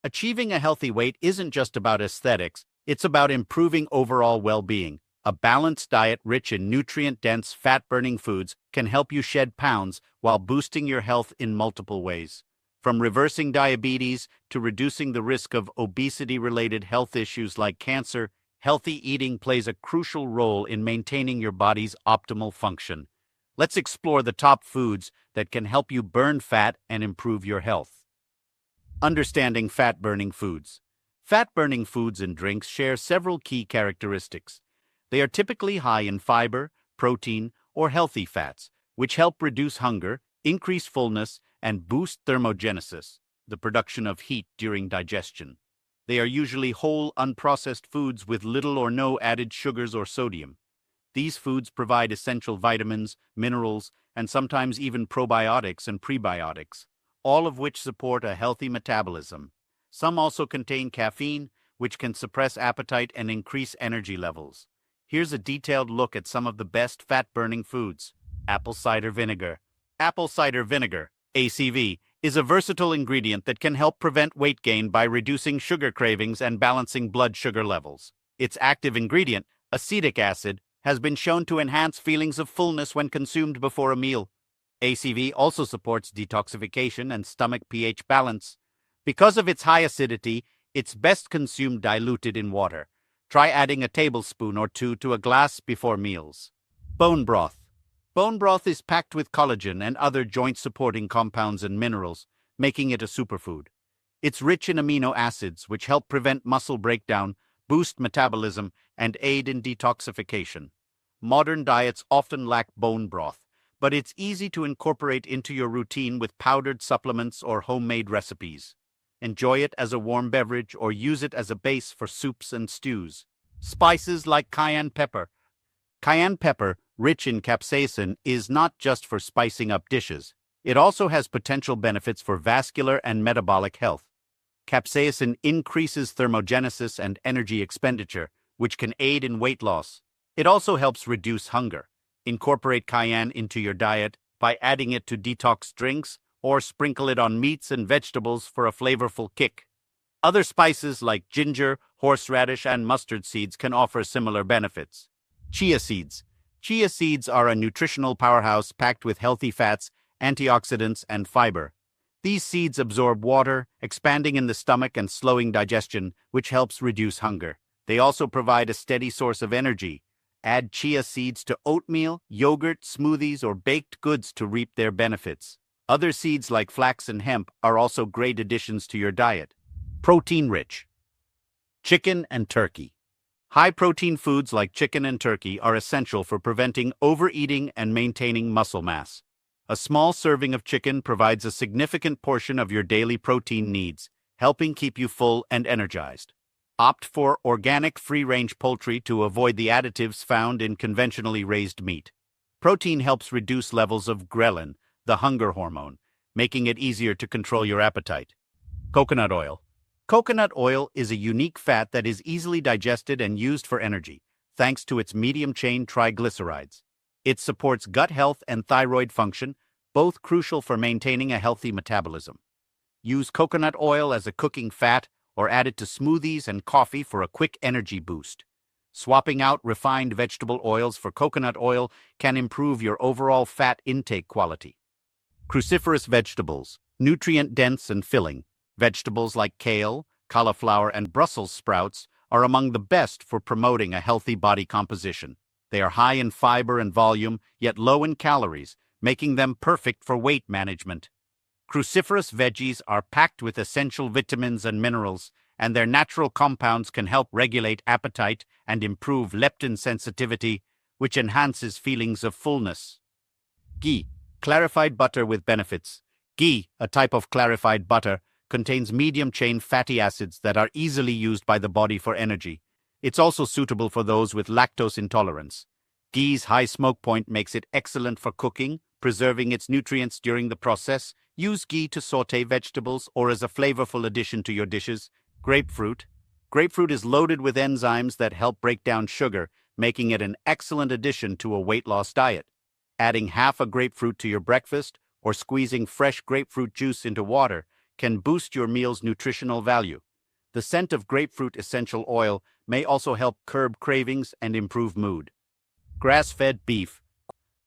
Achieving a healthy weight isn't just about aesthetics, it's about improving overall well-being. A balanced diet rich in nutrient-dense, fat-burning foods can help you shed pounds while boosting your health in multiple ways. From reversing diabetes to reducing the risk of obesity-related health issues like cancer, healthy eating plays a crucial role in maintaining your body's optimal function. Let's explore the top foods that can help you burn fat and improve your health. Understanding fat-burning foods. Fat-burning foods and drinks share several key characteristics. They are typically high in fiber, protein, or healthy fats, which help reduce hunger, increase fullness, and boost thermogenesis, the production of heat during digestion. They are usually whole, unprocessed foods with little or no added sugars or sodium. These foods provide essential vitamins, minerals, and sometimes even probiotics and prebiotics, all of which support a healthy metabolism. Some also contain caffeine, which can suppress appetite and increase energy levels. Here's a detailed look at some of the best fat-burning foods. Apple cider vinegar. Apple cider vinegar, ACV, is a versatile ingredient that can help prevent weight gain by reducing sugar cravings and balancing blood sugar levels. Its active ingredient, acetic acid, has been shown to enhance feelings of fullness when consumed before a meal. ACV also supports detoxification and stomach pH balance. Because of its high acidity, it's best consumed diluted in water. Try adding a tablespoon or two to a glass before meals. Bone broth. Bone broth is packed with collagen and other joint-supporting compounds and minerals, making it a superfood. It's rich in amino acids, which help prevent muscle breakdown, boost metabolism, and aid in detoxification. Modern diets often lack bone broth, but it's easy to incorporate into your routine with powdered supplements or homemade recipes. Enjoy it as a warm beverage or use it as a base for soups and stews. Spices like cayenne pepper. Cayenne pepper, rich in capsaicin, is not just for spicing up dishes. It also has potential benefits for vascular and metabolic health. Capsaicin increases thermogenesis and energy expenditure, which can aid in weight loss. It also helps reduce hunger. Incorporate cayenne into your diet by adding it to detox drinks or sprinkle it on meats and vegetables for a flavorful kick. Other spices like ginger, horseradish, and mustard seeds can offer similar benefits. Chia seeds. Chia seeds are a nutritional powerhouse packed with healthy fats, antioxidants, and fiber. These seeds absorb water, expanding in the stomach and slowing digestion, which helps reduce hunger. They also provide a steady source of energy. Add chia seeds to oatmeal, yogurt, smoothies, or baked goods to reap their benefits. Other seeds like flax and hemp are also great additions to your diet. Protein-rich. Chicken and turkey. High-protein foods like chicken and turkey are essential for preventing overeating and maintaining muscle mass. A small serving of chicken provides a significant portion of your daily protein needs, helping keep you full and energized. Opt for organic free-range poultry to avoid the additives found in conventionally raised meat. Protein helps reduce levels of ghrelin, the hunger hormone, making it easier to control your appetite. Coconut oil. Coconut oil is a unique fat that is easily digested and used for energy, thanks to its medium-chain triglycerides. It supports gut health and thyroid function, both crucial for maintaining a healthy metabolism. Use coconut oil as a cooking fat or add it to smoothies and coffee for a quick energy boost. Swapping out refined vegetable oils for coconut oil can improve your overall fat intake quality. Cruciferous vegetables, nutrient-dense and filling. Vegetables like kale, cauliflower, and Brussels sprouts are among the best for promoting a healthy body composition. They are high in fiber and volume, yet low in calories, making them perfect for weight management. Cruciferous veggies are packed with essential vitamins and minerals, and their natural compounds can help regulate appetite and improve leptin sensitivity, which enhances feelings of fullness. Ghee, clarified butter with benefits. Ghee, a type of clarified butter, contains medium-chain fatty acids that are easily used by the body for energy. It's also suitable for those with lactose intolerance. Ghee's high smoke point makes it excellent for cooking, preserving its nutrients during the process. Use ghee to saute vegetables or as a flavorful addition to your dishes. Grapefruit. Grapefruit is loaded with enzymes that help break down sugar, making it an excellent addition to a weight loss diet. Adding half a grapefruit to your breakfast or squeezing fresh grapefruit juice into water can boost your meal's nutritional value. The scent of grapefruit essential oil may also help curb cravings and improve mood. Grass-fed beef.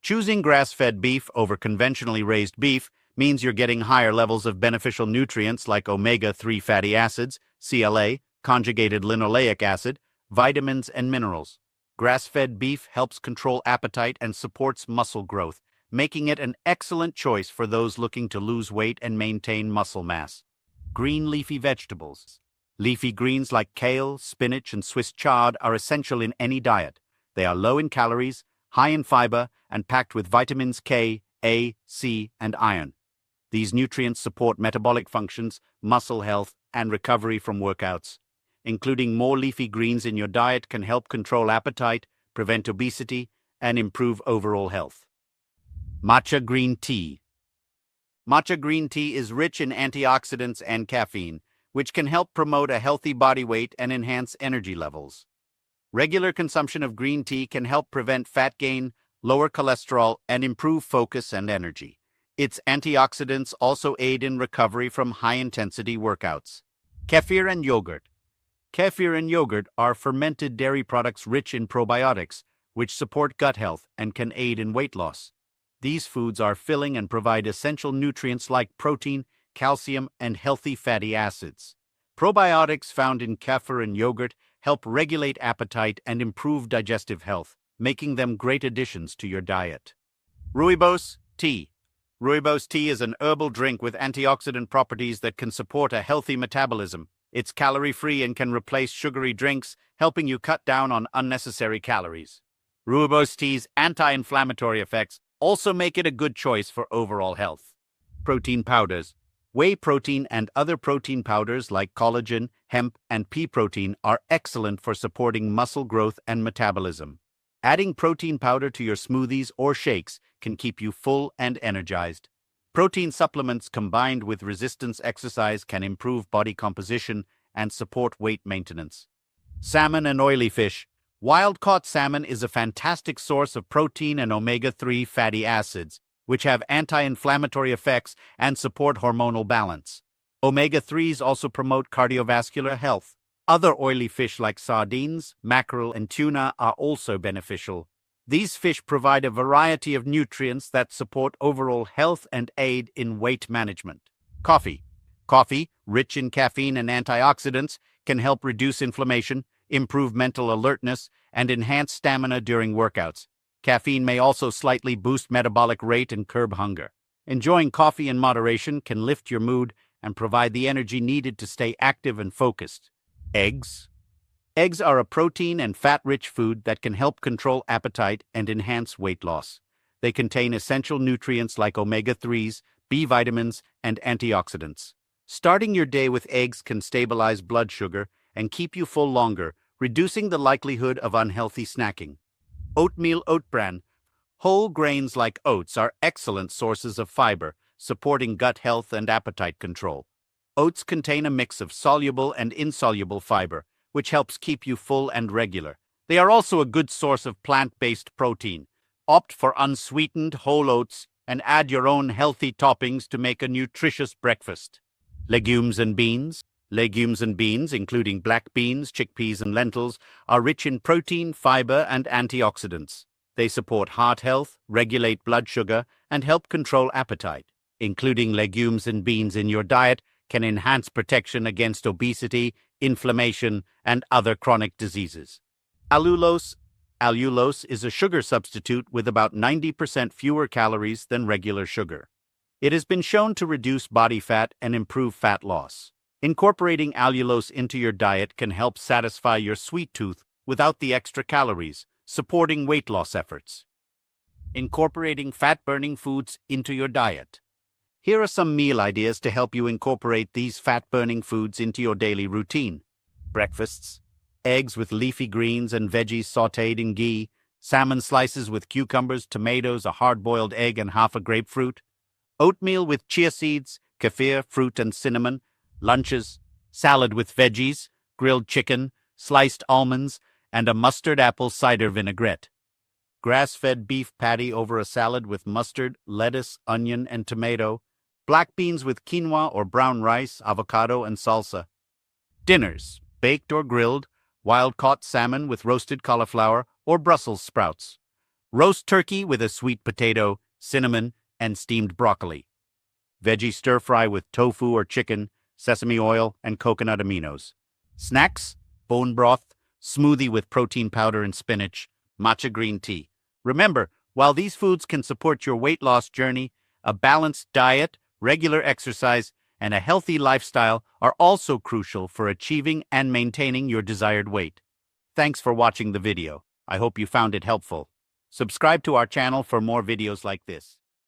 Choosing grass-fed beef over conventionally raised beef means you're getting higher levels of beneficial nutrients like omega-3 fatty acids, CLA, conjugated linoleic acid, vitamins, and minerals. Grass-fed beef helps control appetite and supports muscle growth, making it an excellent choice for those looking to lose weight and maintain muscle mass. Green leafy vegetables. Leafy greens like kale, spinach, and Swiss chard are essential in any diet. They are low in calories, high in fiber, and packed with vitamins K, A, C, and iron. These nutrients support metabolic functions, muscle health, and recovery from workouts. Including more leafy greens in your diet can help control appetite, prevent obesity, and improve overall health. Matcha Green Tea. Matcha green tea is rich in antioxidants and caffeine, which can help promote a healthy body weight and enhance energy levels. Regular consumption of green tea can help prevent fat gain, lower cholesterol, and improve focus and energy. Its antioxidants also aid in recovery from high-intensity workouts. Kefir and Yogurt. Kefir and yogurt are fermented dairy products rich in probiotics, which support gut health and can aid in weight loss. These foods are filling and provide essential nutrients like protein, calcium, and healthy fatty acids. Probiotics found in kefir and yogurt help regulate appetite and improve digestive health, making them great additions to your diet. Rooibos Tea. Rooibos tea is an herbal drink with antioxidant properties that can support a healthy metabolism. It's calorie-free and can replace sugary drinks, helping you cut down on unnecessary calories. Rooibos tea's anti-inflammatory effects also make it a good choice for overall health. Protein powders. Whey protein and other protein powders like collagen, hemp, and pea protein are excellent for supporting muscle growth and metabolism. Adding protein powder to your smoothies or shakes can keep you full and energized. Protein supplements combined with resistance exercise can improve body composition and support weight maintenance. Salmon and oily fish. Wild-caught salmon is a fantastic source of protein and omega-3 fatty acids, which have anti-inflammatory effects and support hormonal balance. Omega-3s also promote cardiovascular health. Other oily fish like sardines, mackerel, and tuna are also beneficial. These fish provide a variety of nutrients that support overall health and aid in weight management. Coffee. Coffee, rich in caffeine and antioxidants, can help reduce inflammation, improve mental alertness, and enhance stamina during workouts. Caffeine may also slightly boost metabolic rate and curb hunger. Enjoying coffee in moderation can lift your mood and provide the energy needed to stay active and focused. Eggs. Eggs are a protein and fat-rich food that can help control appetite and enhance weight loss. They contain essential nutrients like omega-3s, B vitamins, and antioxidants. Starting your day with eggs can stabilize blood sugar and keep you full longer, reducing the likelihood of unhealthy snacking. Oatmeal Oat Bran. Whole grains like oats are excellent sources of fiber, supporting gut health and appetite control. Oats contain a mix of soluble and insoluble fiber, which helps keep you full and regular. They are also a good source of plant-based protein. Opt for unsweetened whole oats and add your own healthy toppings to make a nutritious breakfast. Legumes and beans. Legumes and beans, including black beans, chickpeas, and lentils, are rich in protein, fiber, and antioxidants. They support heart health, regulate blood sugar, and help control appetite. Including legumes and beans in your diet can enhance protection against obesity, inflammation, and other chronic diseases. Allulose. Allulose is a sugar substitute with about 90% fewer calories than regular sugar. It has been shown to reduce body fat and improve fat loss. Incorporating allulose into your diet can help satisfy your sweet tooth without the extra calories, supporting weight loss efforts. Incorporating fat-burning foods into your diet. Here are some meal ideas to help you incorporate these fat-burning foods into your daily routine. Breakfasts. Eggs with leafy greens and veggies sautéed in ghee. Salmon slices with cucumbers, tomatoes, a hard-boiled egg, and half a grapefruit. Oatmeal with chia seeds, kefir, fruit, and cinnamon. Lunches. Salad with veggies, grilled chicken, sliced almonds, and a mustard apple cider vinaigrette. Grass-fed beef patty over a salad with mustard, lettuce, onion, and tomato. black beans with quinoa or brown rice, avocado, and salsa. Dinners, baked or grilled, wild-caught salmon with roasted cauliflower or Brussels sprouts. Roast turkey with a sweet potato, cinnamon, and steamed broccoli. Veggie stir-fry with tofu or chicken, sesame oil, and coconut aminos. Snacks, bone broth, smoothie with protein powder and spinach, matcha green tea. Remember, while these foods can support your weight loss journey, a balanced diet, regular exercise, and a healthy lifestyle are also crucial for achieving and maintaining your desired weight. Thanks for watching the video. I hope you found it helpful. Subscribe to our channel for more videos like this.